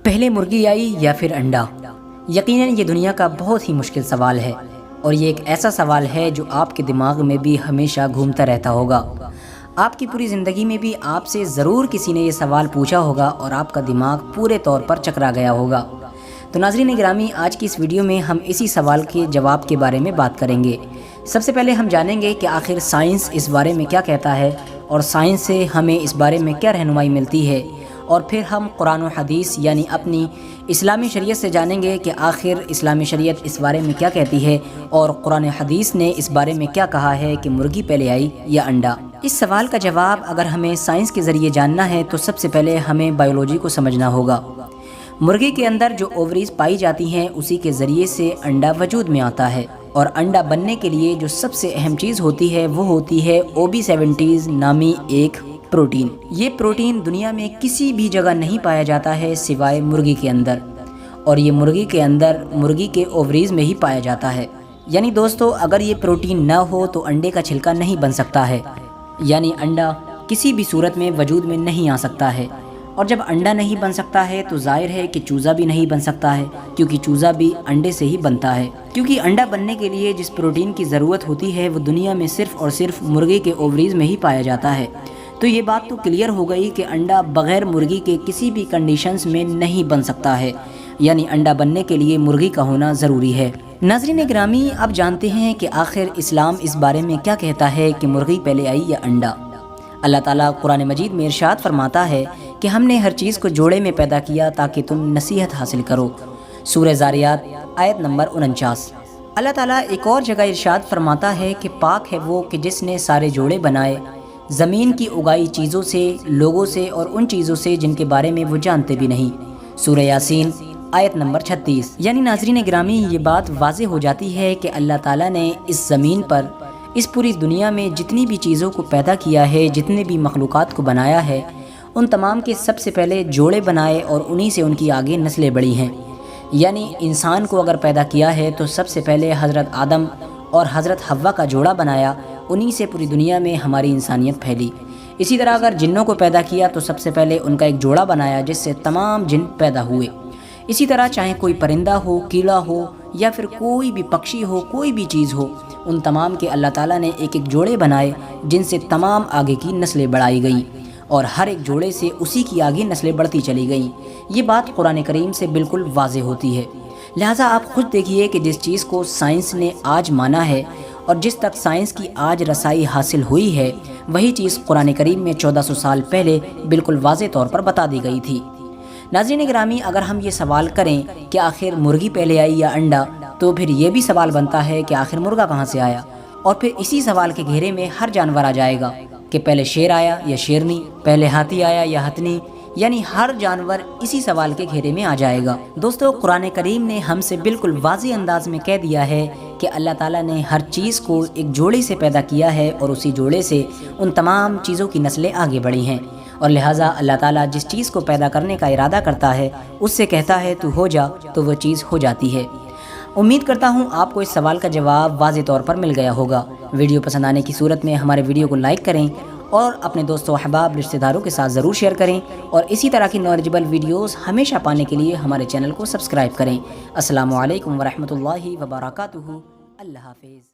پہلے مرغی آئی یا پھر انڈا؟ یقیناً یہ دنیا کا بہت ہی مشکل سوال ہے، اور یہ ایک ایسا سوال ہے جو آپ کے دماغ میں بھی ہمیشہ گھومتا رہتا ہوگا۔ آپ کی پوری زندگی میں بھی آپ سے ضرور کسی نے یہ سوال پوچھا ہوگا اور آپ کا دماغ پورے طور پر چکرا گیا ہوگا۔ تو ناظرین گرامی، آج کی اس ویڈیو میں ہم اسی سوال کے جواب کے بارے میں بات کریں گے۔ سب سے پہلے ہم جانیں گے کہ آخر سائنس اس بارے میں کیا کہتا ہے، اور سائنس سے ہمیں اس بارے میں کیا رہنمائی ملتی ہے، اور پھر ہم قرآن و حدیث یعنی اپنی اسلامی شریعت سے جانیں گے کہ آخر اسلامی شریعت اس بارے میں کیا کہتی ہے، اور قرآن حدیث نے اس بارے میں کیا کہا ہے کہ مرغی پہلے آئی یا انڈا۔ اس سوال کا جواب اگر ہمیں سائنس کے ذریعے جاننا ہے تو سب سے پہلے ہمیں بائیولوجی کو سمجھنا ہوگا۔ مرغی کے اندر جو اووریز پائی جاتی ہیں اسی کے ذریعے سے انڈا وجود میں آتا ہے، اور انڈا بننے کے لیے جو سب سے اہم چیز ہوتی ہے وہ ہوتی ہے OB70 نامی ایک پروٹین۔ یہ پروٹین دنیا میں کسی بھی جگہ نہیں پایا جاتا ہے سوائے مرغی کے اندر، اور یہ مرغی کے اندر مرغی کے اووریز میں ہی پایا جاتا ہے۔ یعنی دوستو، اگر یہ پروٹین نہ ہو تو انڈے کا چھلکا نہیں بن سکتا ہے، یعنی انڈا کسی بھی صورت میں وجود میں نہیں آ سکتا ہے۔ اور جب انڈا نہیں بن سکتا ہے تو ظاہر ہے کہ چوزا بھی نہیں بن سکتا ہے، کیونکہ چوزا بھی انڈے سے ہی بنتا ہے۔ کیونکہ انڈا بننے کے لیے جس پروٹین کی ضرورت ہوتی ہے وہ دنیا میں صرف اور صرف مرغی کے اووریز میں ہی پایا جاتا ہے۔ تو یہ بات تو کلیئر ہو گئی کہ انڈا بغیر مرغی کے کسی بھی کنڈیشنز میں نہیں بن سکتا ہے، یعنی انڈا بننے کے لیے مرغی کا ہونا ضروری ہے۔ ناظرین گرامی، اب جانتے ہیں کہ آخر اسلام اس بارے میں کیا کہتا ہے کہ مرغی پہلے آئی یا انڈا۔ اللہ تعالیٰ قرآن مجید میں ارشاد فرماتا ہے کہ ہم نے ہر چیز کو جوڑے میں پیدا کیا تاکہ تم نصیحت حاصل کرو۔ سورہ زاریات آیت نمبر 49۔ اللہ تعالیٰ ایک اور جگہ ارشاد فرماتا ہے کہ پاک ہے وہ کہ جس نے سارے جوڑے بنائے، زمین کی اگائی چیزوں سے، لوگوں سے اور ان چیزوں سے جن کے بارے میں وہ جانتے بھی نہیں۔ سورہ یاسین آیت نمبر 36۔ یعنی ناظرین گرامی، یہ بات واضح ہو جاتی ہے کہ اللہ تعالیٰ نے اس زمین پر، اس پوری دنیا میں جتنی بھی چیزوں کو پیدا کیا ہے، جتنے بھی مخلوقات کو بنایا ہے، ان تمام کے سب سے پہلے جوڑے بنائے اور انہی سے ان کی آگے نسلیں بڑھی ہیں۔ یعنی انسان کو اگر پیدا کیا ہے تو سب سے پہلے حضرت آدم اور حضرت حوا کا جوڑا بنایا، انہی سے پوری دنیا میں ہماری انسانیت پھیلی۔ اسی طرح اگر جنوں کو پیدا کیا تو سب سے پہلے ان کا ایک جوڑا بنایا جس سے تمام جن پیدا ہوئے۔ اسی طرح چاہے کوئی پرندہ ہو، کیڑا ہو، یا پھر کوئی بھی پکشی ہو، کوئی بھی چیز ہو، ان تمام کے اللہ تعالیٰ نے ایک ایک جوڑے بنائے جن سے تمام آگے کی نسلیں بڑھائی گئیں، اور ہر ایک جوڑے سے اسی کی آگے نسلیں بڑھتی چلی گئیں۔ یہ بات قرآن کریم سے بالکل واضح ہوتی ہے۔ لہٰذا آپ خود دیکھیے کہ جس چیز کو سائنس نے آج مانا ہے اور جس تک سائنس کی آج رسائی حاصل ہوئی ہے، وہی چیز قرآن کریم میں 1400 سال پہلے بالکل واضح طور پر بتا دی گئی تھی۔ ناظرین گرامی، اگر ہم یہ سوال کریں کہ آخر مرغی پہلے آئی یا انڈا، تو پھر یہ بھی سوال بنتا ہے کہ آخر مرغا کہاں سے آیا، اور پھر اسی سوال کے گھیرے میں ہر جانور آ جائے گا کہ پہلے شیر آیا یا شیرنی، پہلے ہاتھی آیا یا ہتھنی، یعنی ہر جانور اسی سوال کے گھیرے میں آ جائے گا۔ دوستو، قرآن کریم نے ہم سے بالکل واضح انداز میں کہہ دیا ہے کہ اللہ تعالیٰ نے ہر چیز کو ایک جوڑے سے پیدا کیا ہے، اور اسی جوڑے سے ان تمام چیزوں کی نسلیں آگے بڑھی ہیں، اور لہٰذا اللہ تعالیٰ جس چیز کو پیدا کرنے کا ارادہ کرتا ہے اس سے کہتا ہے تو ہو جا، تو وہ چیز ہو جاتی ہے۔ امید کرتا ہوں آپ کو اس سوال کا جواب واضح طور پر مل گیا ہوگا۔ ویڈیو پسند آنے کی صورت میں ہمارے ویڈیو کو لائک کریں، اور اپنے دوستوں، احباب، رشتہ داروں کے ساتھ ضرور شیئر کریں، اور اسی طرح کی نالجبل ویڈیوز ہمیشہ پانے کے لیے ہمارے چینل کو سبسکرائب کریں۔ السلام علیکم ورحمۃ اللہ وبرکاتہ۔ اللہ حافظ۔